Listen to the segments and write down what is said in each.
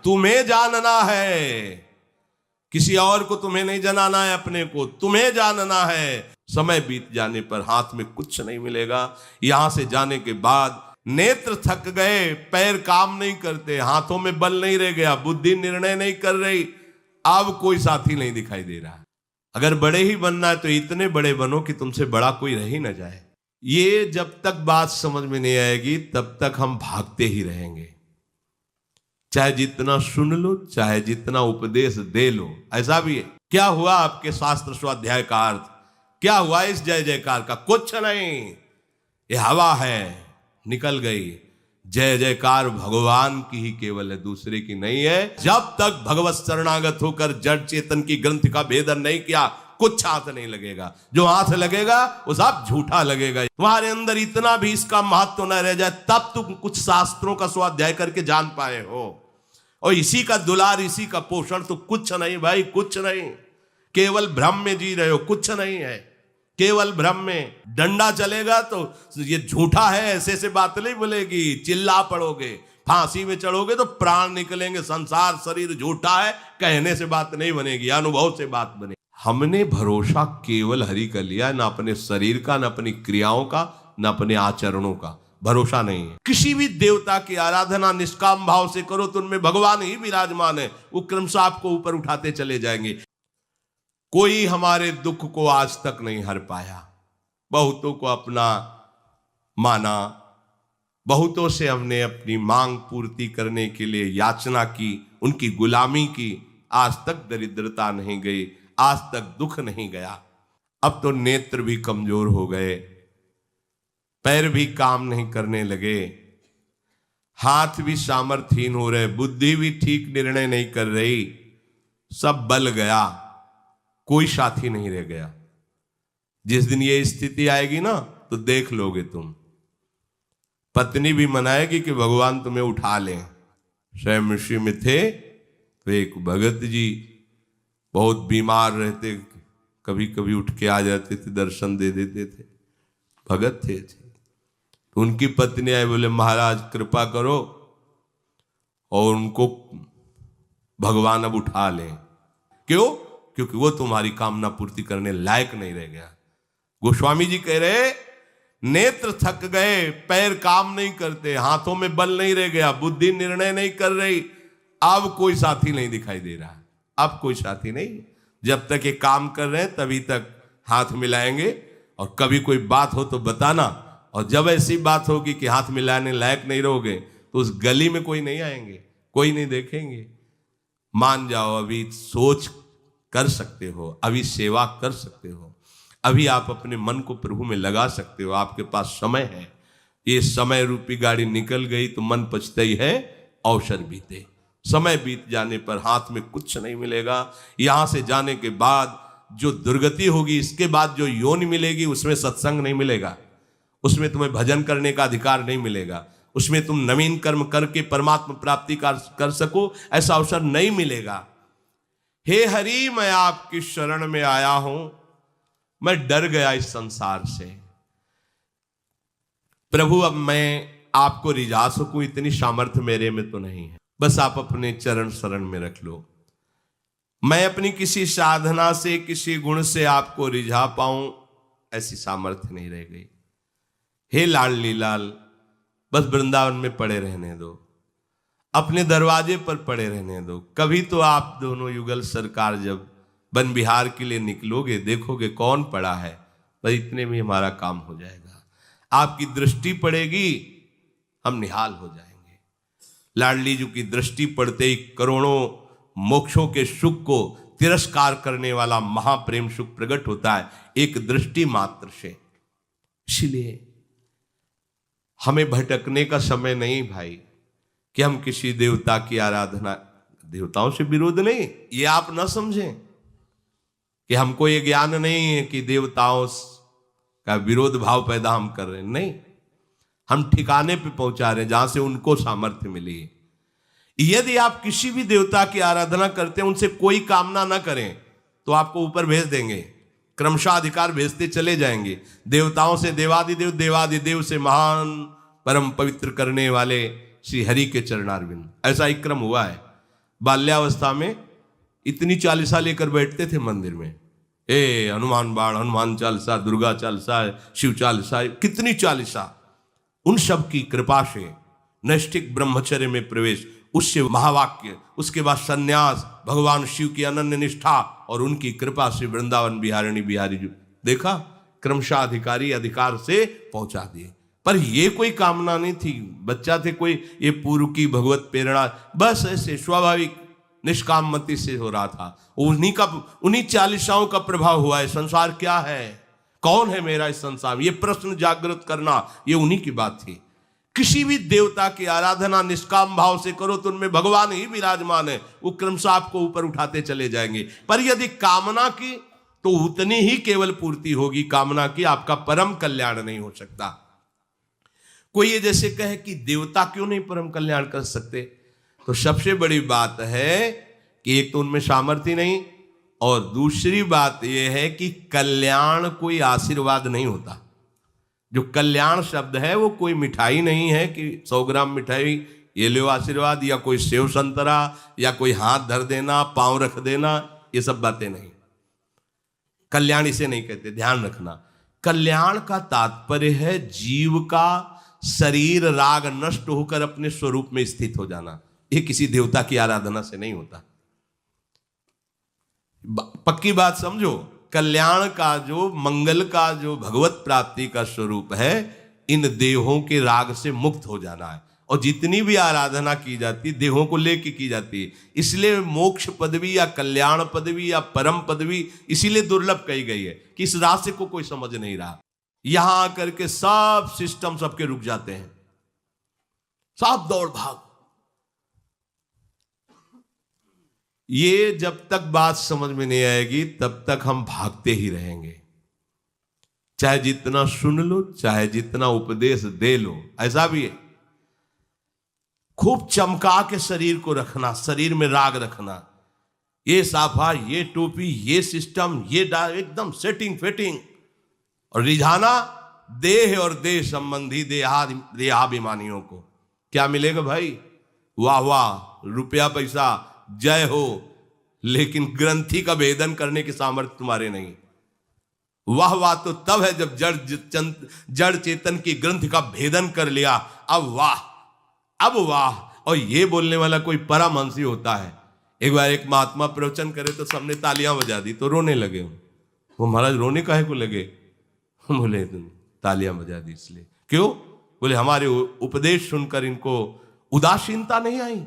तुम्हें जानना है, किसी और को तुम्हें नहीं जनाना है, अपने को तुम्हें जानना है। समय बीत जाने पर हाथ में कुछ नहीं मिलेगा। यहां से जाने के बाद नेत्र थक गए, पैर काम नहीं करते, हाथों में बल नहीं रह गया, बुद्धि निर्णय नहीं कर रही, अब कोई साथी नहीं दिखाई दे रहा। अगर बड़े ही बनना है तो इतने बड़े बनो कि तुमसे बड़ा कोई रह ही ना जाए। ये जब तक बात समझ में नहीं आएगी तब तक हम भागते ही रहेंगे, चाहे जितना सुन लो, चाहे जितना उपदेश दे लो। ऐसा भी है। क्या हुआ आपके शास्त्र स्वाध्याय का अर्थ? क्या हुआ इस जय जयकार का? कुछ नहीं, ये हवा है, निकल गई। जय जयकार भगवान की ही केवल है, दूसरे की नहीं है। जब तक भगवत शरणागत होकर जड़ चेतन की ग्रंथ का भेदन नहीं किया, कुछ हाथ नहीं लगेगा। जो हाथ लगेगा वो सब झूठा लगेगा। तुम्हारे अंदर इतना भी इसका महत्व न रह जाए तब तुम कुछ शास्त्रों का स्वाध्याय करके जान पाए हो। और इसी का दुलार, इसी का पोषण, तो कुछ नहीं भाई, कुछ नहीं। केवल भ्रम में जी रहे हो, कुछ नहीं है, केवल भ्रम में। डंडा चलेगा तो ये झूठा है ऐसे ऐसे बात नहीं बोलेगी, चिल्ला पड़ोगे, फांसी में चढ़ोगे तो प्राण निकलेंगे। संसार शरीर झूठा है कहने से बात नहीं बनेगी, अनुभव से बात बनेगी। हमने भरोसा केवल हरि का लिया, ना अपने शरीर का, ना अपनी क्रियाओं का, ना अपने आचरणों का। भरोसा नहीं है। किसी भी देवता की आराधना निष्काम भाव से करो तो उनमें भगवान ही विराजमान है, वो क्रमशः आपको ऊपर उठाते चले जाएंगे। कोई हमारे दुख को आज तक नहीं हर पाया। बहुतों को अपना माना, बहुतों से हमने अपनी मांग पूर्ति करने के लिए याचना की, उनकी गुलामी की। आज तक दरिद्रता नहीं गई, आज तक दुख नहीं गया। अब तो नेत्र भी कमजोर हो गए, पैर भी काम नहीं करने लगे, हाथ भी सामर्थ्यहीन हो रहे, बुद्धि भी ठीक निर्णय नहीं कर रही, सब बल गया, कोई साथी नहीं रह गया। जिस दिन ये स्थिति आएगी ना तो देख लोगे तुम। पत्नी भी मनाएगी कि भगवान तुम्हें उठा लें। स्वयं ऋषि में थे तो एक भगत जी बहुत बीमार रहते, कभी कभी उठ के आ जाते थे, दर्शन दे देते थे, भगत थे। उनकी पत्नी आए, बोले महाराज कृपा करो और उनको भगवान अब उठा लें। क्यों? क्योंकि वो तुम्हारी कामना पूर्ति करने लायक नहीं रह गया। गोस्वामी जी कह रहे नेत्र थक गए, पैर काम नहीं करते, हाथों में बल नहीं रह गया, बुद्धि निर्णय नहीं कर रही, अब कोई साथी नहीं दिखाई दे रहा। अब कोई साथी नहीं। जब तक ये काम कर रहे हैं तभी तक हाथ मिलाएंगे, और कभी कोई बात हो तो बताना। और जब ऐसी बात होगी कि हाथ मिलाने लायक नहीं रहोगे तो उस गली में कोई नहीं आएंगे, कोई नहीं देखेंगे। मान जाओ, अभी सोच कर सकते हो, अभी सेवा कर सकते हो, अभी आप अपने मन को प्रभु में लगा सकते हो, आपके पास समय है। ये समय रूपी गाड़ी निकल गई तो मन पछता ही है, अवसर बीते। समय बीत जाने पर हाथ में कुछ नहीं मिलेगा। यहां से जाने के बाद जो दुर्गति होगी, इसके बाद जो योनि मिलेगी, उसमें सत्संग नहीं मिलेगा, उसमें तुम्हें भजन करने का अधिकार नहीं मिलेगा, उसमें तुम नवीन कर्म करके परमात्मा प्राप्ति कर सको, ऐसा अवसर नहीं मिलेगा। हे हरि, मैं आपकी शरण में आया हूं, मैं डर गया इस संसार से। प्रभु अब मैं आपको रिझा सकूं इतनी सामर्थ्य मेरे में तो नहीं है, बस आप अपने चरण शरण में रख लो। मैं अपनी किसी साधना से, किसी गुण से आपको रिझा पाऊं ऐसी सामर्थ्य नहीं रह गई। हे लाडली लाल, बस वृंदावन में पड़े रहने दो, अपने दरवाजे पर पड़े रहने दो। कभी तो आप दोनों युगल सरकार जब वन विहार के लिए निकलोगे, देखोगे कौन पड़ा है, बस इतने में हमारा काम हो जाएगा। आपकी दृष्टि पड़ेगी, हम निहाल हो जाएंगे। लाडली जी की दृष्टि पड़ते ही करोड़ों मोक्षों के सुख को तिरस्कार करने वाला महाप्रेम सुख प्रकट होता है एक दृष्टि मात्र से। इसलिए हमें भटकने का समय नहीं भाई कि हम किसी देवता की आराधना, देवताओं से विरोध नहीं, ये आप ना समझें कि हमको ये ज्ञान नहीं है कि देवताओं का विरोध भाव पैदा हम कर रहे हैं। नहीं, हम ठिकाने पे पहुंचा रहे हैं जहां से उनको सामर्थ्य मिली। यदि आप किसी भी देवता की आराधना करते हैं, उनसे कोई कामना ना करें तो आपको ऊपर भेज देंगे, क्रमशः अधिकार भेजते चले जाएंगे। देवताओं से देवादिदेव, देवादिदेव से महान परम पवित्र करने वाले श्री हरि के चरणारविंद, ऐसा एक क्रम हुआ है। बाल्यावस्था में इतनी चालीसा लेकर बैठते थे मंदिर में, हनुमान बाण, हनुमान चालीसा, दुर्गा चालीसा, शिव चालीसा, कितनी चालीसा। उन सब की कृपा से नैष्ठिक ब्रह्मचर्य में प्रवेश, उससे महावाक्य, उसके बाद सन्यास, भगवान शिव की अनन्य निष्ठा और उनकी कृपा से वृंदावन बिहारिणी बिहारी जी देखा क्रमशः अधिकारी अधिकार से पहुंचा दिए। पर ये कोई कामना नहीं थी, बच्चा थे कोई, ये पूर्व की भगवत प्रेरणा, बस ऐसे स्वाभाविक निष्काम मति से हो रहा था। उन्हीं चालीसाओं का प्रभाव हुआ है। संसार क्या है, कौन है मेरा इस संसार में, ये प्रश्न जागृत करना, ये उन्हीं की बात थी। किसी भी देवता की आराधना निष्काम भाव से करो तो उनमें भगवान ही विराजमान है, वो क्रमशः आपको ऊपर उठाते चले जाएंगे। पर यदि कामना की तो उतनी ही केवल पूर्ति होगी, कामना की आपका परम कल्याण नहीं हो सकता। कोई ये जैसे कहे कि देवता क्यों नहीं परम कल्याण कर सकते, तो सबसे बड़ी बात है कि एक तो उनमें सामर्थ्य नहीं, और दूसरी बात यह है कि कल्याण कोई आशीर्वाद नहीं होता। जो कल्याण शब्द है वो कोई मिठाई नहीं है कि 100 ग्राम मिठाई ये लो आशीर्वाद, या कोई सेव संतरा, या कोई हाथ धर देना, पांव रख देना, ये सब बातें नहीं। कल्याण इसे नहीं कहते, ध्यान रखना। कल्याण का तात्पर्य है जीव का शरीर राग नष्ट होकर अपने स्वरूप में स्थित हो जाना। ये किसी देवता की आराधना से नहीं होता। पक्की बात समझो, कल्याण का जो मंगल का जो भगवत प्राप्ति का स्वरूप है, इन देहों के राग से मुक्त हो जाना है। और जितनी भी आराधना की जाती देहों को लेके की जाती है, इसलिए मोक्ष पदवी या कल्याण पदवी या परम पदवी इसीलिए दुर्लभ कही गई है कि इस रास्ते को कोई समझ नहीं रहा। यहां आकर के सब सिस्टम सबके रुक जाते हैं, सब दौड़ भाग। ये जब तक बात समझ में नहीं आएगी तब तक हम भागते ही रहेंगे, चाहे जितना सुन लो, चाहे जितना उपदेश दे लो। ऐसा भी है, खूब चमका के शरीर को रखना, शरीर में राग रखना, ये साफा, ये टोपी, ये सिस्टम, ये एकदम सेटिंग फिटिंग, और रिझाना देह और देह संबंधी देहाभिमानियों को। क्या मिलेगा भाई? वाह वाह, रुपया पैसा, जय हो, लेकिन ग्रंथि का भेदन करने की सामर्थ्य तुम्हारे नहीं। वाह वाह तो तब है जब जड़ चेतन की ग्रंथि का भेदन कर लिया, अब वाह, अब वाह। और ये बोलने वाला कोई परमहंसी होता है। एक बार एक महात्मा प्रवचन करे तो सबने तालियां बजा दी, तो रोने लगे। वो महाराज रोने काहे को लगे? बोले तालियां बजा दी इसलिए। क्यों? बोले हमारे उपदेश सुनकर इनको उदासीनता नहीं आई,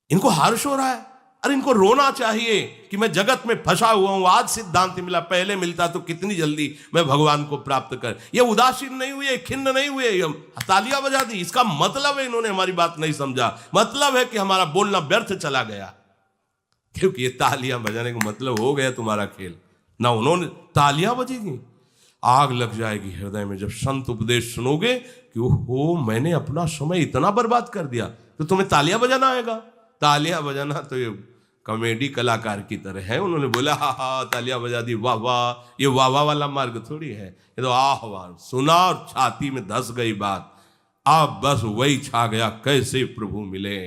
इनको हर्ष हो रहा है। अरे इनको रोना चाहिए कि मैं जगत में फंसा हुआ हूं, आज सिद्धांत मिला, पहले मिलता तो कितनी जल्दी मैं भगवान को प्राप्त कर। ये उदासीन नहीं हुए, खिन्न नहीं हुए, तालियां बजा दी। इसका मतलब है इन्होंने हमारी बात नहीं समझा, मतलब है कि हमारा बोलना व्यर्थ चला गया। क्योंकि ये तालियां बजाने का मतलब हो गया तुम्हारा खेल ना। उन्होंने तालियां बजेगी, आग लग जाएगी हृदय में जब संत उपदेश सुनोगे कि ओहो मैंने अपना समय इतना बर्बाद कर दिया, तो तुम्हें तालियां बजाना आएगा। तालियां बजाना तो ये कॉमेडी कलाकार की तरह है। उन्होंने बोला हा हा तालियां बजा दी, वाह वाह। ये वाह वाह वाला मार्ग थोड़ी है, ये तो आह वाह सुना और छाती में धस गई बात। अब बस वही छा गया, कैसे प्रभु मिले,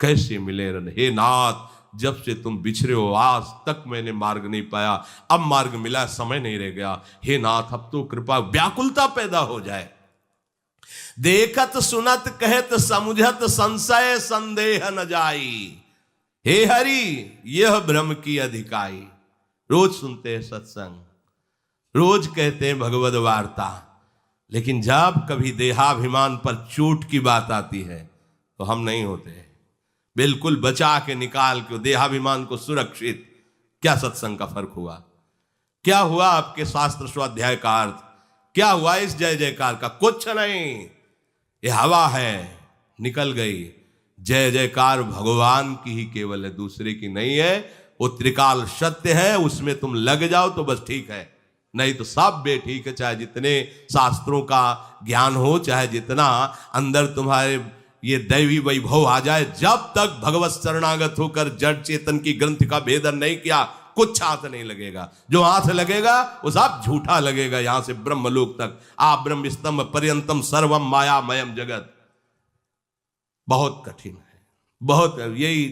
कैसे मिले। हे नाथ, जब से तुम बिछड़े हो आज तक मैंने मार्ग नहीं पाया, अब मार्ग मिला, समय नहीं रह गया। हे नाथ, अब तो कृपा, व्याकुलता पैदा हो जाए। देखत सुनत कहत समझत संशय संदेह न जाई। हे हरि यह ब्रह्म की अधिकाई। रोज सुनते हैं सत्संग, रोज कहते हैं भगवद वार्ता, लेकिन जब कभी देहाभिमान पर चोट की बात आती है तो हम नहीं होते। बिल्कुल बचा के निकाल के देहाभिमान को सुरक्षित। क्या सत्संग का फर्क हुआ? क्या हुआ आपके शास्त्र स्वाध्याय का अर्थ? क्या हुआ इस जय जयकार का? कुछ नहीं, ये हवा है, निकल गई। जय जयकार भगवान की ही केवल है, दूसरे की नहीं है। वो त्रिकाल सत्य है, उसमें तुम लग जाओ तो बस ठीक है, नहीं तो सब बेठीक है। चाहे जितने शास्त्रों का ज्ञान हो, चाहे जितना अंदर तुम्हारे ये दैवी वैभव आ जाए, जब तक भगवत शरणागत होकर जड़ चेतन की ग्रंथि का भेदन नहीं किया, कुछ हाथ नहीं लगेगा। जो हाथ लगेगा वो सब झूठा लगेगा। यहां से ब्रह्मलोक तक आ ब्रह्म स्तंभ पर्यंतम सर्वम मायामयम जगत, बहुत कठिन है। बहुत यही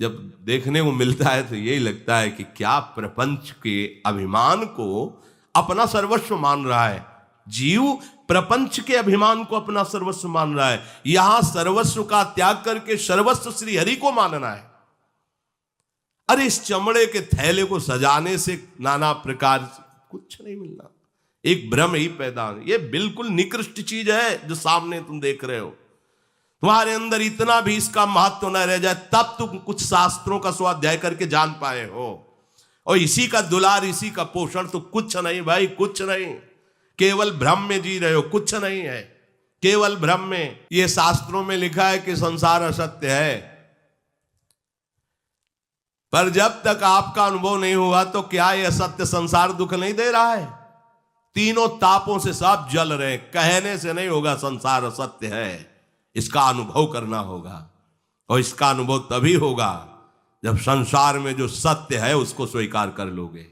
जब देखने को मिलता है तो यही लगता है कि क्या प्रपंच के अभिमान को अपना सर्वस्व मान रहा है जीव। प्रपंच के अभिमान को अपना सर्वस्व मान रहा है। यहां सर्वस्व का त्याग करके सर्वस्व श्री हरि को मानना है। अरे इस चमड़े के थैले को सजाने से नाना प्रकार से कुछ नहीं मिलना, एक भ्रम ही पैदा। ये बिल्कुल निकृष्ट चीज है जो सामने तुम देख रहे हो। तुम्हारे अंदर इतना भी इसका महत्व न रह जाए तब तुम कुछ शास्त्रों का स्वाध्याय करके जान पाए हो। और इसी का दुलार, इसी का पोषण, तो कुछ नहीं भाई, कुछ नहीं। केवल भ्रम में जी रहे हो, कुछ नहीं है, केवल भ्रम में। ये शास्त्रों में लिखा है कि संसार असत्य है, पर जब तक आपका अनुभव नहीं हुआ तो क्या यह सत्य संसार दुख नहीं दे रहा है? तीनों तापों से सब जल रहे। कहने से नहीं होगा संसार असत्य है, इसका अनुभव करना होगा। और इसका अनुभव तभी होगा जब संसार में जो सत्य है उसको स्वीकार कर लोगे।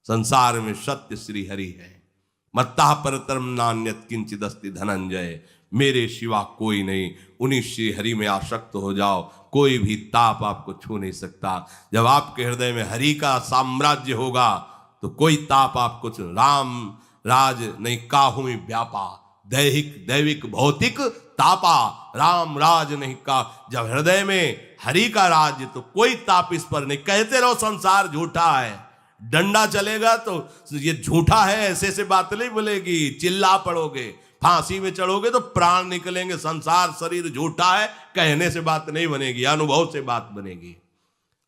संसार में सत्य श्री हरि है। मत्ता परतरम नान्यत किंचित अस्ति धनंजय, मेरे सिवा कोई नहीं। उन्हीं श्री हरि में आसक्त हो जाओ, कोई भी ताप आपको छू नहीं सकता। जब आपके हृदय में हरि का साम्राज्य होगा तो कोई ताप आपको राम राज नहीं काहू व्यापा, दैहिक दैविक भौतिक तापा, राम राज नहीं का। जब हृदय में हरि का राज्य तो कोई ताप इस पर नहीं। कहते रहो संसार झूठा है, डंडा चलेगा तो ये झूठा है ऐसे ऐसे बात नहीं बोलेगी। चिल्ला पड़ोगे, फांसी में चढ़ोगे तो प्राण निकलेंगे। संसार शरीर झूठा है कहने से बात नहीं बनेगी, अनुभव से बात बनेगी।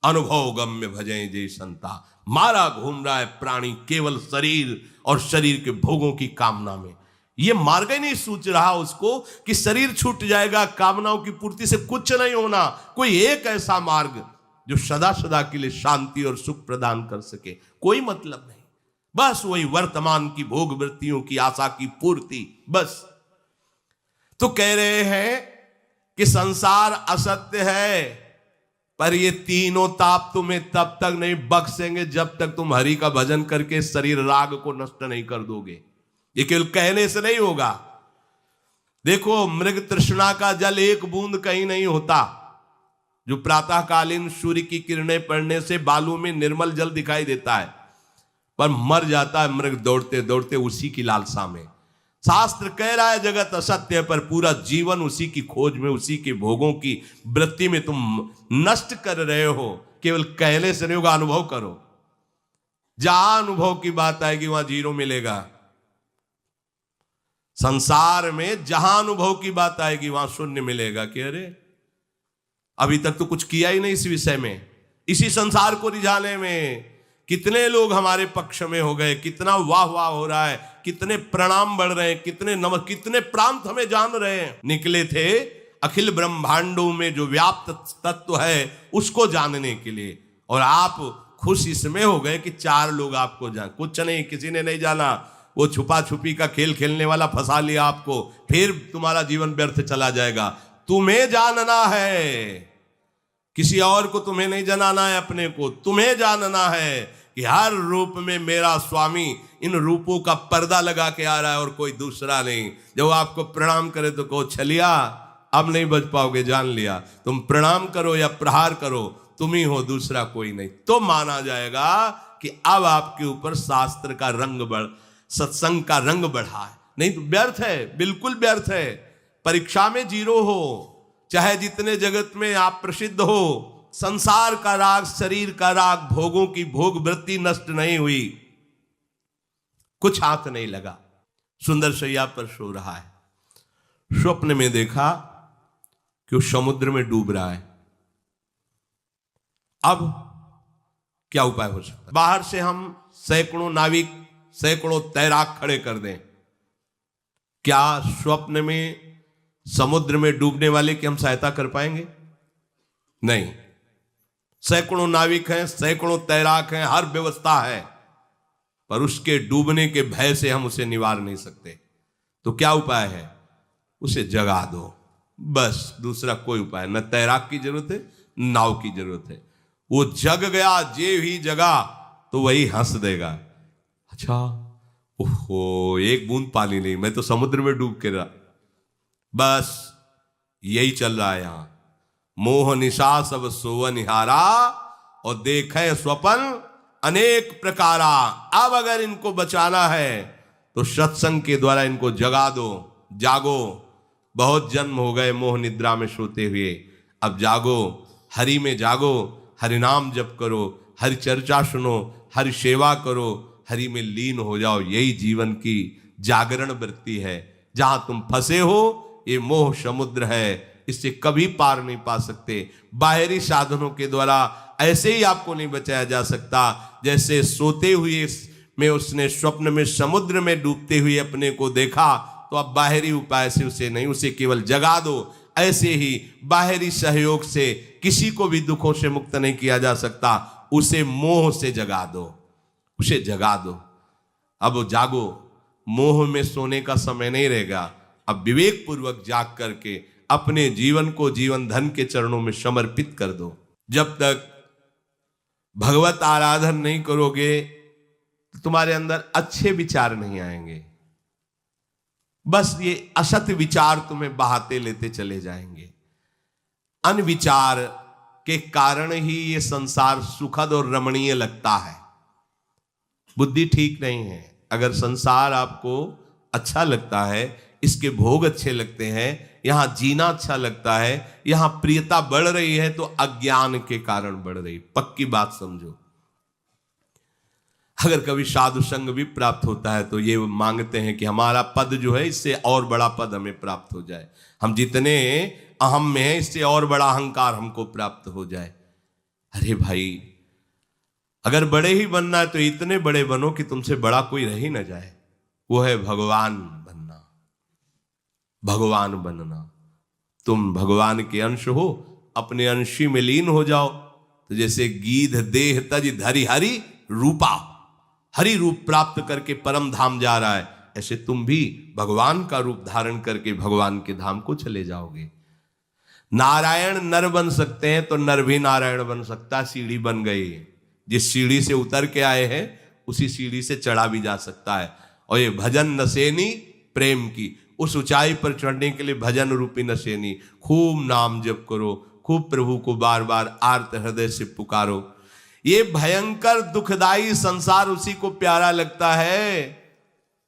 अनुभव गम्य भजें जय संता। मारा घूम रहा है प्राणी केवल शरीर और शरीर के भोगों की कामना में। ये मार्ग ही नहीं सूझ रहा उसको कि शरीर छूट जाएगा, कामनाओं की पूर्ति से कुछ नहीं होना। कोई एक ऐसा मार्ग जो सदा सदा के लिए शांति और सुख प्रदान कर सके, कोई मतलब नहीं। बस वही वर्तमान की भोग वृत्तियों की आशा की पूर्ति, बस। तो कह रहे हैं कि संसार असत्य है, पर ये तीनों ताप तुम्हें तब तक नहीं बख्शेंगे जब तक तुम हरि का भजन करके शरीर राग को नष्ट नहीं कर दोगे। ये केवल कहने से नहीं होगा। देखो, मृग तृष्णा का जल एक बूंद कहीं नहीं होता। जो प्रातःकालीन सूर्य की किरणें पड़ने से बालू में निर्मल जल दिखाई देता है, पर मर जाता है मृग दौड़ते दौड़ते उसी की लालसा में। शास्त्र कह रहा है जगत असत्य है, पर पूरा जीवन उसी की खोज में, उसी के भोगों की वृत्ति में तुम नष्ट कर रहे हो। केवल कहने से नहीं होगा, अनुभव करो। जहां अनुभव की बात आएगी वहां जीरो मिलेगा। संसार में जहां अनुभव की बात आएगी वहां शून्य मिलेगा। कि अरे अभी तक तो कुछ किया ही नहीं इस विषय में, इसी संसार को रिझाने में। कितने लोग हमारे पक्ष में हो गए, कितना वाह वाह हो रहा है, कितने प्रणाम बढ़ रहे हैं, कितने प्रांत हमें जान रहे हैं। निकले थे अखिल ब्रह्मांडों में जो व्याप्त तत्व है उसको जानने के लिए, और आप खुश इसमें हो गए कि 4 लोग आपको जान। कुछ नहीं, किसी ने नहीं जाना। वो छुपा छुपी का खेल खेलने वाला फंसा लिया आपको, फिर तुम्हारा जीवन व्यर्थ चला जाएगा। तुम्हें जानना है, किसी और को तुम्हें नहीं जनाना है, अपने को तुम्हें जानना है कि हर रूप में मेरा स्वामी इन रूपों का पर्दा लगा के आ रहा है और कोई दूसरा नहीं। जब आपको प्रणाम करे तो कहो छलिया अब नहीं बच पाओगे, जान लिया। तुम प्रणाम करो या प्रहार करो, तुम ही हो, दूसरा कोई नहीं। तो माना जाएगा कि अब आपके ऊपर शास्त्र का रंग सत्संग का रंग बढ़ा है। नहीं तो व्यर्थ है, बिल्कुल व्यर्थ है। परीक्षा में जीरो हो, चाहे जितने जगत में आप प्रसिद्ध हो, संसार का राग, शरीर का राग, भोगों की भोग वृत्ति नष्ट नहीं हुई, कुछ हाथ नहीं लगा। सुंदर शैया पर सो रहा है। स्वप्न में देखा कि वो समुद्र में डूब रहा है। अब क्या उपाय हो सकता है? बाहर से हम सैकड़ों नाविक, सैकड़ों तैराक खड़े कर दें, क्या स्वप्न में समुद्र में डूबने वाले की हम सहायता कर पाएंगे? नहीं। सैकड़ों नाविक हैं, सैकड़ों तैराक हैं, हर व्यवस्था है, पर उसके डूबने के भय से हम उसे निवार नहीं सकते। तो क्या उपाय है? उसे जगा दो, बस। दूसरा कोई उपाय न। तैराक की जरूरत है, नाव की जरूरत है। वो जग गया, जे ही जगा तो वही हंस देगा। अच्छा, ओहो, एक बूंद पानी नहीं, मैं तो समुद्र में डूब के रहा। बस यही चल रहा है यहां। मोह निशा सब सोवन निहारा और देखे स्वपन अनेक प्रकारा। अब अगर इनको बचाना है तो सत्संग के द्वारा इनको जगा दो, जागो। बहुत जन्म हो गए मोह निद्रा में सोते हुए, अब जागो, हरि में जागो, हरि नाम जप करो, हरि चर्चा सुनो, हरि सेवा करो, हरि में लीन हो जाओ। यही जीवन की जागरण वृत्ति है। जहां तुम फंसे हो ये मोह समुद्र है, इससे कभी पार नहीं पा सकते। बाहरी साधनों के द्वारा ऐसे ही आपको नहीं बचाया जा सकता। जैसे सोते हुए में उसने स्वप्न में समुद्र में डूबते हुए अपने को देखा, तो अब बाहरी उपाय से उसे नहीं, उसे केवल जगा दो। ऐसे ही बाहरी सहयोग से किसी को भी दुखों से मुक्त नहीं किया जा सकता। उसे मोह से जगा दो, उसे जगा दो। अब जागो, मोह में सोने का समय नहीं रहेगा। अब विवेक पूर्वक जाग करके अपने जीवन को जीवन धन के चरणों में समर्पित कर दो। जब तक भगवत आराधन नहीं करोगे तो तुम्हारे अंदर अच्छे विचार नहीं आएंगे। बस ये असत विचार तुम्हें बहाते लेते चले जाएंगे। अनविचार के कारण ही ये संसार सुखद और रमणीय लगता है। बुद्धि ठीक नहीं है। अगर संसार आपको अच्छा लगता है, इसके भोग अच्छे लगते हैं, यहां जीना अच्छा लगता है, यहां प्रियता बढ़ रही है, तो अज्ञान के कारण बढ़ रही। पक्की बात समझो। अगर कभी साधु संग भी प्राप्त होता है तो ये मांगते हैं कि हमारा पद जो है इससे और बड़ा पद हमें प्राप्त हो जाए, हम जितने अहम में हैं इससे और बड़ा अहंकार हमको प्राप्त हो जाए। अरे भाई, अगर बड़े ही बनना है तो इतने बड़े बनो कि तुमसे बड़ा कोई रह ही ना जाए। वो है भगवान बनना, भगवान बनना। तुम भगवान के अंश हो, अपने अंशी में लीन हो जाओ। तो जैसे गीध देह तज धरि हरि रूपा, हरि रूप प्राप्त करके परम धाम जा रहा है, ऐसे तुम भी भगवान का रूप धारण करके भगवान के धाम को चले जाओगे। नारायण नर बन सकते हैं तो नर भी नारायण बन सकता है। सीढ़ी बन गई, जिस सीढ़ी से उतर के आए हैं उसी सीढ़ी से चढ़ा भी जा सकता है। और ये भजन नसेनी प्रेम की, उस ऊंचाई पर चढ़ने के लिए भजन रूपी नसेनी, खूब नाम जप करो, खूब प्रभु को बार बार आर्त हृदय से पुकारो। ये भयंकर दुखदाई संसार उसी को प्यारा लगता है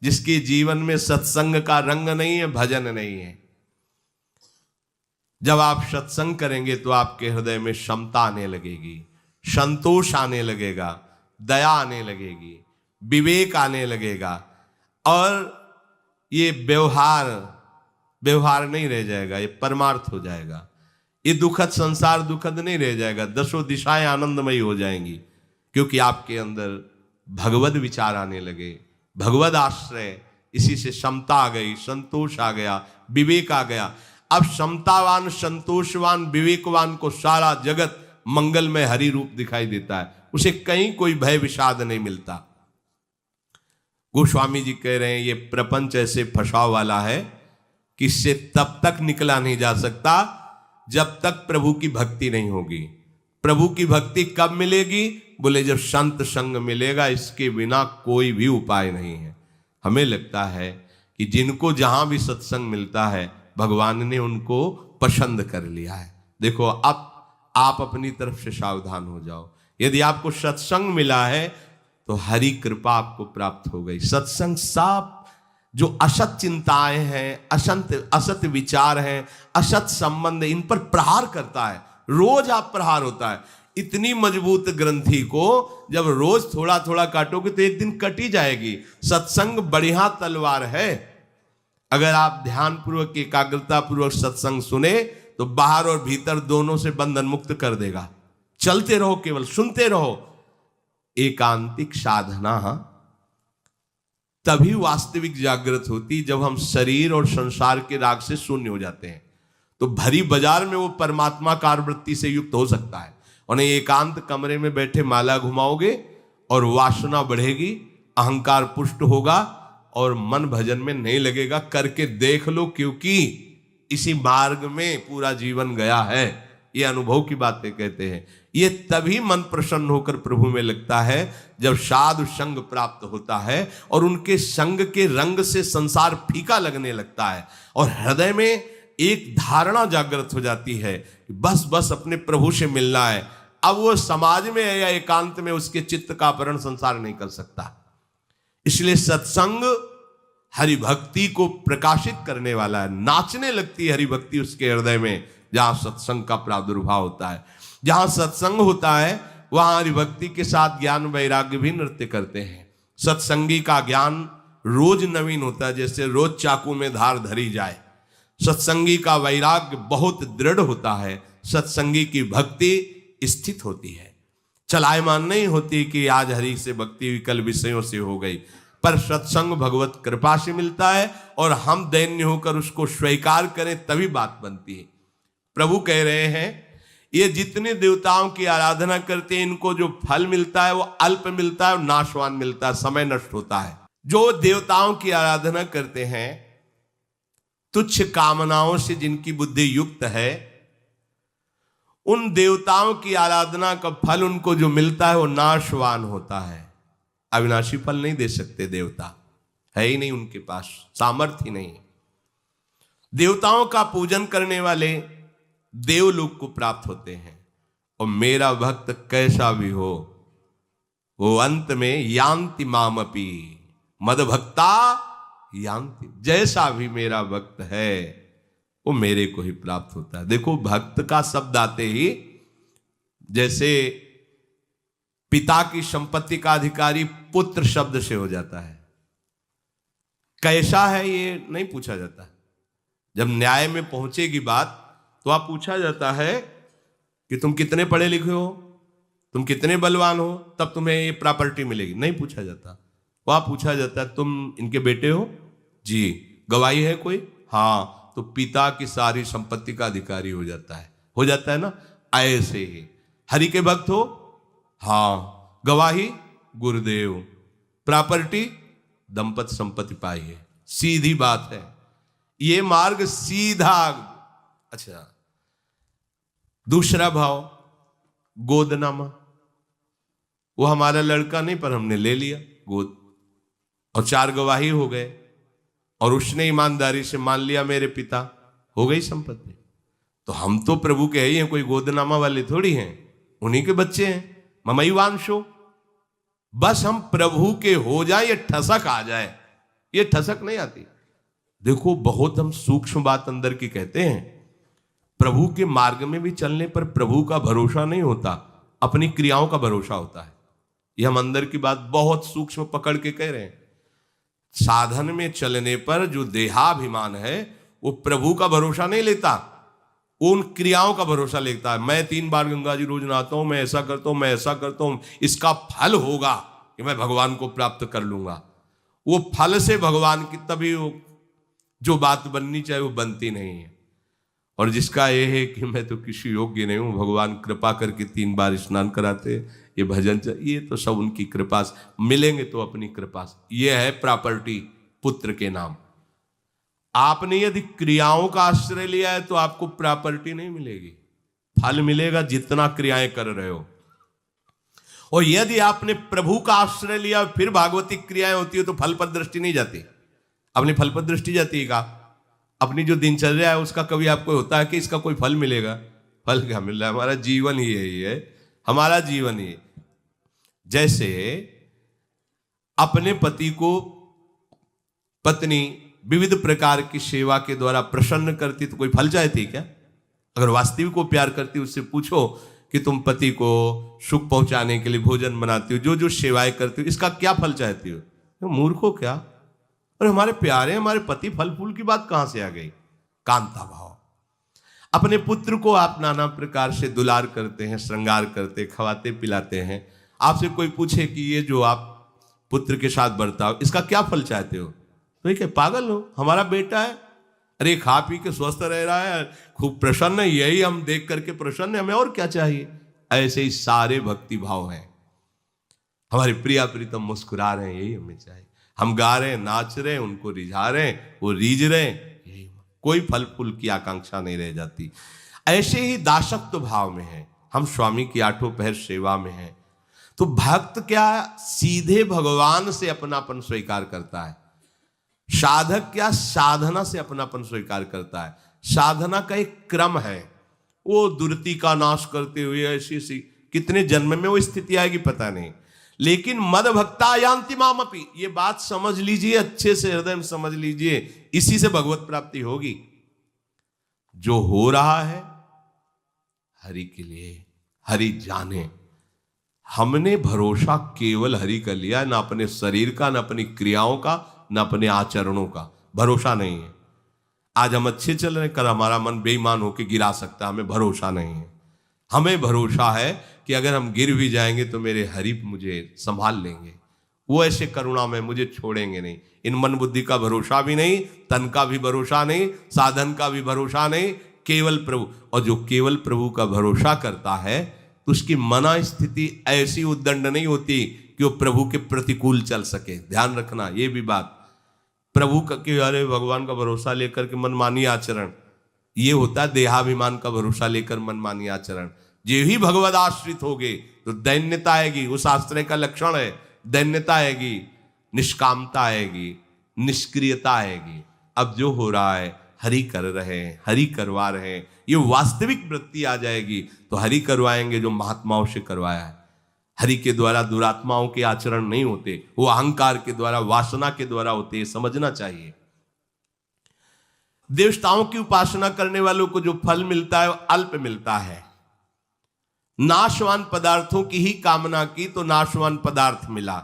जिसके जीवन में सत्संग का रंग नहीं है, भजन नहीं है। जब आप सत्संग करेंगे तो आपके हृदय में क्षमता आने लगेगी, संतोष आने लगेगा, दया आने लगेगी, विवेक आने लगेगा, और ये व्यवहार नहीं रह जाएगा, ये परमार्थ हो जाएगा। ये दुखद संसार दुखद नहीं रह जाएगा, दसों दिशाएं आनंदमयी हो जाएंगी, क्योंकि आपके अंदर भगवद विचार आने लगे, भगवद आश्रय। इसी से क्षमता आ गई, संतोष आ गया, विवेक आ गया। अब क्षमतावान, संतोषवान, विवेकवान को सारा जगत मंगलमय हरि रूप दिखाई देता है, उसे कहीं कोई भय विषाद नहीं मिलता। गोस्वामी जी कह रहे हैं ये प्रपंच ऐसे फंसाव वाला है कि इससे तब तक निकला नहीं जा सकता जब तक प्रभु की भक्ति नहीं होगी। प्रभु की भक्ति कब मिलेगी? बोले जब संत संग मिलेगा, इसके बिना कोई भी उपाय नहीं है। हमें लगता है कि जिनको जहां भी सत्संग मिलता है भगवान ने उनको पसंद कर लिया है। देखो, अब आप अपनी तरफ से सावधान हो जाओ। यदि आपको सत्संग मिला है तो हरि कृपा आपको प्राप्त हो गई। सत्संग सब जो असत चिंताएं हैं, असत विचार हैं, असत संबंध, इन पर प्रहार करता है। रोज आप प्रहार होता है। इतनी मजबूत ग्रंथि को जब रोज थोड़ा थोड़ा काटोगे तो एक दिन कटी जाएगी। सत्संग बढ़िया तलवार है। अगर आप ध्यान पूर्वक, एकाग्रता पूर्वक सत्संग सुने तो बाहर और भीतर दोनों से बंधन मुक्त कर देगा। चलते रहो, केवल सुनते रहो। एकांतिक साधना तभी वास्तविक जागृत होती जब हम शरीर और संसार के राग से शून्य हो जाते हैं। तो भरी बाजार में वो परमात्माकार वृत्ति से युक्त हो सकता है। और एकांत कमरे में बैठे माला घुमाओगे और वासना बढ़ेगी, अहंकार पुष्ट होगा और मन भजन में नहीं लगेगा। करके देख लो, क्योंकि इसी मार्ग में पूरा जीवन गया है। ये अनुभव की बातें कहते हैं। ये तभी मन प्रसन्न होकर प्रभु में लगता है जब साधु संग प्राप्त होता है और उनके संग के रंग से संसार फीका लगने लगता है और हृदय में एक धारणा जागृत हो जाती है कि बस बस अपने प्रभु से मिलना है। अब वो समाज में या एकांत में उसके चित्त का अपहरण संसार नहीं कर सकता। इसलिए सत्संग हरि भक्ति को प्रकाशित करने वाला है। नाचने लगती है हरि भक्ति उसके हृदय में जहां सत्संग का प्रादुर्भाव होता है। जहां सत्संग होता है वहां हरि भक्ति के साथ ज्ञान वैराग्य भी नृत्य करते हैं। सत्संगी का ज्ञान रोज नवीन होता है, जैसे रोज चाकू में धार धरी जाए। सत्संगी का वैराग्य बहुत दृढ़ होता है। सत्संगी की भक्ति स्थित होती है, चलायमान नहीं होती कि आज हरि से भक्ति कल विषयों से हो गई। पर सत्संग भगवत कृपा से मिलता है और हम दैन्य होकर उसको स्वीकार करें तभी बात बनती है। प्रभु कह रहे हैं ये जितने देवताओं की आराधना करते हैं इनको जो फल मिलता है वो अल्प मिलता है और नाशवान मिलता है, समय नष्ट होता है। जो देवताओं की आराधना करते हैं तुच्छ कामनाओं से जिनकी बुद्धि युक्त है, उन देवताओं की आराधना का फल उनको जो मिलता है वो नाशवान होता है। अविनाशी फल नहीं दे सकते देवता, है ही नहीं उनके पास, सामर्थ्य ही नहीं। देवताओं का पूजन करने वाले देवलोक को प्राप्त होते हैं। और मेरा भक्त कैसा भी हो वो अंत में यान्ति मामपि मद भक्ता यान्ति, जैसा भी मेरा भक्त है वो मेरे को ही प्राप्त होता है। देखो भक्त का शब्द आते ही जैसे पिता की संपत्ति का अधिकारी पुत्र शब्द से हो जाता है। कैसा है ये नहीं पूछा जाता। जब न्याय में पहुंचेगी बात तो आप पूछा जाता है कि तुम कितने पढ़े लिखे हो, तुम कितने बलवान हो, तब तुम्हें ये प्रॉपर्टी मिलेगी। नहीं पूछा जाता। वह पूछा जाता है तुम इनके बेटे हो जी, गवाही है कोई, हाँ, तो पिता की सारी संपत्ति का अधिकारी हो जाता है ना। ऐसे ही हरि के भक्त हो, हाँ, गवाही गुरुदेव, प्रॉपर्टी दंपति संपत्ति पाई है। सीधी बात है, ये मार्ग सीधा। अच्छा, दूसरा भाव गोदनामा, वो हमारा लड़का नहीं पर हमने ले लिया गोद, और 4 गवाही हो गए और उसने ईमानदारी से मान लिया मेरे पिता, हो गई संपत्ति। तो हम तो प्रभु के ही हैं, कोई गोदनामा वाले थोड़ी हैं, उन्हीं के बच्चे हैं। ममई वांशो, बस हम प्रभु के हो जाए, ये ठसक आ जाए, ये ठसक नहीं आती। देखो बहुत हम सूक्ष्म बात अंदर की कहते हैं। प्रभु के मार्ग में भी चलने पर प्रभु का भरोसा नहीं होता, अपनी क्रियाओं का भरोसा होता है। ये हम अंदर की बात बहुत सूक्ष्म पकड़ के कह रहे हैं। साधन में चलने पर जो देहाभिमान है वो प्रभु का भरोसा नहीं लेता, वो उन क्रियाओं का भरोसा लेता है। मैं 3 बार गंगा जी रोज नहाता हूं, मैं ऐसा करता हूं, मैं ऐसा करता हूं, इसका फल होगा कि मैं भगवान को प्राप्त कर लूंगा। वो फल से भगवान की तभी जो बात बननी चाहिए वो बनती नहीं है। और जिसका ये है कि मैं तो किसी योग्य नहीं हूं, भगवान कृपा करके 3 बार स्नान कराते, ये भजन, ये तो सब उनकी कृपा से मिलेंगे, तो अपनी कृपा से। ये है प्रॉपर्टी पुत्र के नाम। आपने यदि क्रियाओं का आश्रय लिया है तो आपको प्रॉपर्टी नहीं मिलेगी, फल मिलेगा जितना क्रियाएं कर रहे हो। और यदि आपने प्रभु का आश्रय लिया फिर भागवती क्रियाएं होती है तो फल पर दृष्टि नहीं जाती। अपनी फल पर दृष्टि जाती है का? अपनी जो दिनचर्या है उसका कभी आपको होता है कि इसका कोई फल मिलेगा? फल क्या मिल रहा है? हमारा जीवन ही यही है, हमारा जीवन ही। जैसे अपने पति को पत्नी विविध प्रकार की सेवा के द्वारा प्रसन्न करती तो कोई फल चाहती क्या? अगर वास्तविक को प्यार करती उससे पूछो कि तुम पति को सुख पहुंचाने के लिए भोजन बनाती हो, जो जो सेवाएं करती हो, इसका क्या फल चाहती हो? तो मूर्ख हो क्या? और हमारे प्यारे हमारे पति, फल फूल की बात कहां से आ गई? कांता भाव। अपने पुत्र को आप नाना प्रकार से दुलार करते हैं, श्रृंगार करते, खवाते पिलाते हैं। आपसे कोई पूछे कि ये जो आप पुत्र के साथ बर्ताव, इसका क्या फल चाहते हो? तो ये क्या पागल हो? हमारा बेटा है, अरे खा पी के स्वस्थ रह रहा है, खूब प्रसन्न है, यही हम देख करके प्रसन्न है, हमें और क्या चाहिए? ऐसे ही सारे भक्ति भाव हैं। हमारे प्रिया प्रीतम मुस्कुरा रहे हैं, यही हमें चाहिए। हम गा रहे हैं, नाच रहे हैं, उनको रिझा रहे हैं, वो रीझ रहे हैं, यही। कोई फल फूल की आकांक्षा नहीं रह जाती। ऐसे ही दासत्व भाव में है, हम स्वामी की 8 पहर सेवा में हैं। तो भक्त क्या सीधे भगवान से अपनापन स्वीकार करता है, साधक क्या साधना से अपनापन स्वीकार करता है। साधना का एक क्रम है। वो दुर्ति का नाश करते हुए ऐसी सी कितने जन्म में वो स्थिति आएगी पता नहीं, लेकिन मद भक्ता यान्ति मामपि, ये बात समझ लीजिए, अच्छे से हृदय में समझ लीजिए, इसी से भगवत प्राप्ति होगी। जो हो रहा है हरि के लिए, हरि जाने। हमने भरोसा केवल हरि का लिया, ना अपने शरीर का, ना अपनी क्रियाओं का, ना अपने आचरणों का भरोसा नहीं है। आज हम अच्छे चल रहे, कल हमारा मन बेईमान होकर गिरा सकता है, हमें भरोसा नहीं है। हमें भरोसा है कि अगर हम गिर भी जाएंगे तो मेरे हरि मुझे संभाल लेंगे, वो ऐसे करुणा में मुझे छोड़ेंगे नहीं। इन मन बुद्धि का भरोसा भी नहीं, तन का भी भरोसा नहीं, साधन का भी भरोसा नहीं, केवल प्रभु। और जो केवल प्रभु का भरोसा करता है तो उसकी मना स्थिति ऐसी उद्दंड नहीं होती कि वो प्रभु के प्रतिकूल चल सके। ध्यान रखना ये भी बात। प्रभु का कि अरे भगवान का भरोसा लेकर के मनमानी आचरण, ये होता है देहाभिमान का भरोसा लेकर मनमानी आचरण। जे ही भगवद आश्रित होगे तो दैन्यता आएगी, उस आश्रय का लक्षण है दैन्यता आएगी, निष्कामता आएगी, निष्क्रियता आएगी। अब जो हो रहा है हरि कर रहे हैं, हरि करवा रहे हैं, ये वास्तविक वृत्ति आ जाएगी तो हरि करवाएंगे जो महात्माओं से करवाया है। हरि के द्वारा दुरात्माओं के आचरण नहीं होते, वो अहंकार के द्वारा, वासना के द्वारा होते, ये समझना चाहिए। देवताओं की उपासना करने वालों को जो फल मिलता है वो अल्प मिलता है। नाशवान पदार्थों की ही कामना की तो नाशवान पदार्थ मिला।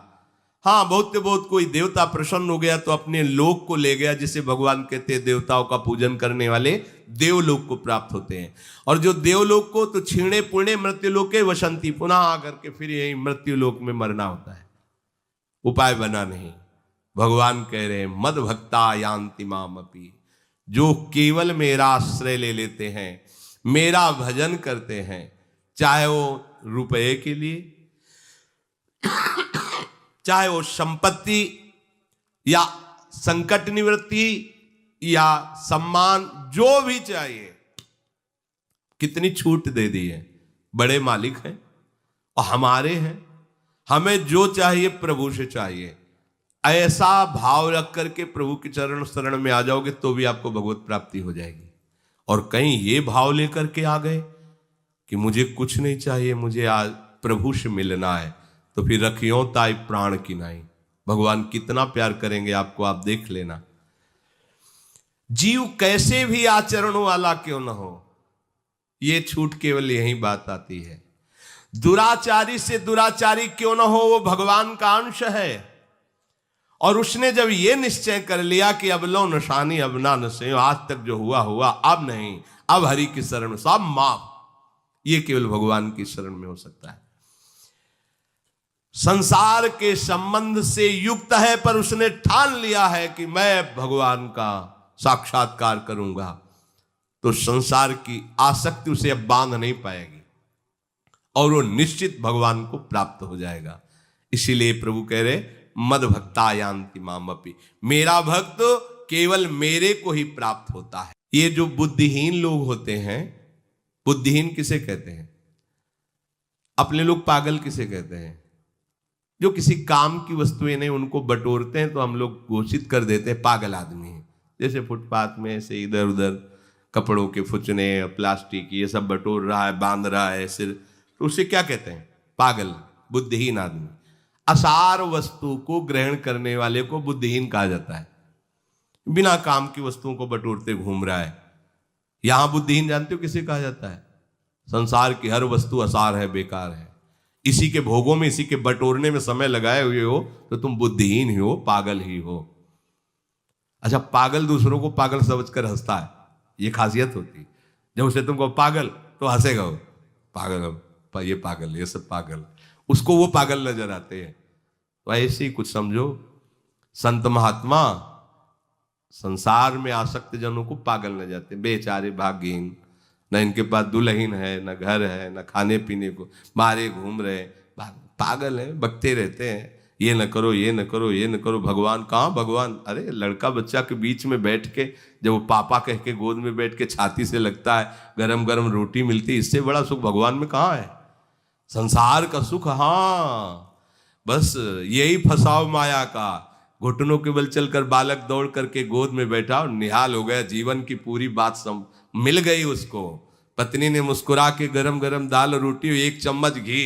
हाँ, बहुत बहुत कोई देवता प्रसन्न हो गया तो अपने लोक को ले गया, जिसे भगवान कहते हैं देवताओं का पूजन करने वाले देवलोक को प्राप्त होते हैं। और जो देवलोक को तो क्षीणे पुण्य मृत्युलोके वसंती, पुनः आकर के फिर यही मृत्युलोक में मरना होता है, उपाय बना नहीं। भगवान कह रहे हैं मद भक्ता यान्ति मामपि, जो केवल मेरा आश्रय ले लेते हैं, मेरा भजन करते हैं, चाहे वो रुपए के लिए, चाहे वो संपत्ति या संकट निवृत्ति या सम्मान, जो भी चाहिए। कितनी छूट दे दी है, बड़े मालिक हैं और हमारे हैं, हमें जो चाहिए प्रभु से चाहिए। ऐसा भाव रख करके प्रभु के चरण शरण में आ जाओगे तो भी आपको भगवत प्राप्ति हो जाएगी। और कहीं ये भाव लेकर के आ गए कि मुझे कुछ नहीं चाहिए, मुझे आज प्रभु से मिलना है, तो फिर रखियो ताई प्राण की नाई। भगवान कितना प्यार करेंगे आपको, आप देख लेना। जीव कैसे भी आचरणों वाला क्यों न हो, ये छूट केवल यही बात आती है। दुराचारी से दुराचारी क्यों न हो, वो भगवान का अंश है। और उसने जब ये निश्चय कर लिया कि अब लो नशानी अब ना नशे, आज तक जो हुआ हुआ, अब नहीं, अब हरि की शरण में सब माफ, ये केवल भगवान की शरण में हो सकता है। संसार के संबंध से युक्त है, पर उसने ठान लिया है कि मैं भगवान का साक्षात्कार करूंगा, तो संसार की आसक्ति उसे अब बांध नहीं पाएगी और वो निश्चित भगवान को प्राप्त हो जाएगा। इसीलिए प्रभु कह रहे मद भक्ता यान्ति मामपि, मेरा भक्त केवल मेरे को ही प्राप्त होता है। ये जो बुद्धिहीन लोग होते हैं, बुद्धिहीन किसे कहते हैं? अपने लोग पागल किसे कहते हैं? जो किसी काम की वस्तुएं नहीं उनको बटोरते हैं तो हम लोग घोषित कर देते हैं पागल आदमी है। जैसे फुटपाथ में ऐसे इधर उधर कपड़ों के फुचने, प्लास्टिक, ये सब बटोर रहा है, बांध रहा है सिर, तो उसे क्या कहते हैं? पागल, बुद्धिहीन आदमी। असार वस्तु को ग्रहण करने वाले को बुद्धिहीन कहा जाता है। बिना काम की वस्तुओं को बटोरते घूम रहा है, यहां बुद्धिहीन जानते हो किसे कहा जाता है? संसार की हर वस्तु असार है, बेकार है, इसी के भोगों में, इसी के बटोरने में समय लगाए हुए हो तो तुम बुद्धिहीन ही हो, पागल ही हो। अच्छा, पागल दूसरों को पागल समझकर हंसता है, ये खासियत होती। जब उसे तुमको पागल तो हंसेगा वो, पागल, ये पागल, ये सब पागल, उसको वो पागल नजर आते हैं। तो ऐसे ही कुछ समझो, संत महात्मा संसार में आसक्त जनों को पागल न जाते, बेचारे भाग्यहीन, न इनके पास दुल्हन है, न घर है, न खाने पीने को, मारे घूम रहे, पागल है, बकते रहते हैं, ये न करो, ये न करो, ये न करो। भगवान कहाँ भगवान? अरे लड़का बच्चा के बीच में बैठ के, जब वो पापा कह के गोद में बैठ के छाती से लगता है, गरम गरम रोटी मिलती, इससे बड़ा सुख भगवान में कहाँ है? संसार का सुख, हाँ, बस यही फसाव माया का, घुटनों के बल चलकर बालक दौड़ करके गोद में बैठा और निहाल हो गया, जीवन की पूरी बात मिल गई उसको। पत्नी ने मुस्कुरा के गरम गरम दाल और रोटी, एक चम्मच घी,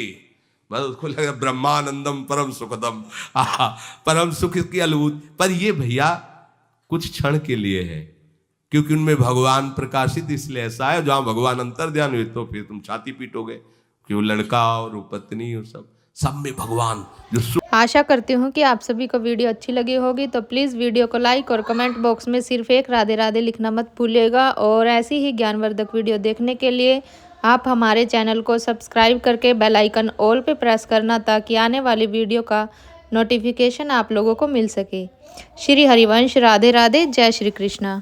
बस उसको लगा ब्रह्मानंदम परम सुखदम, परम सुख की अनुभूति। पर ये भैया कुछ क्षण के लिए है, क्योंकि उनमें भगवान प्रकाशित इसलिए ऐसा है। जहां भगवान अंतर ध्यान हुए तो फिर तुम छाती पीटोगे, क्यों लड़का और वो पत्नी और सब में भगवान जो। आशा करती हूँ कि आप सभी को वीडियो अच्छी लगी होगी, तो प्लीज़ वीडियो को लाइक और कमेंट बॉक्स में सिर्फ एक राधे राधे लिखना मत भूलिएगा। और ऐसी ही ज्ञानवर्धक वीडियो देखने के लिए आप हमारे चैनल को सब्सक्राइब करके बेल आइकन ऑल पे प्रेस करना, ताकि आने वाली वीडियो का नोटिफिकेशन आप लोगों को मिल सके। श्री हरिवंश। राधे राधे। जय श्री कृष्णा।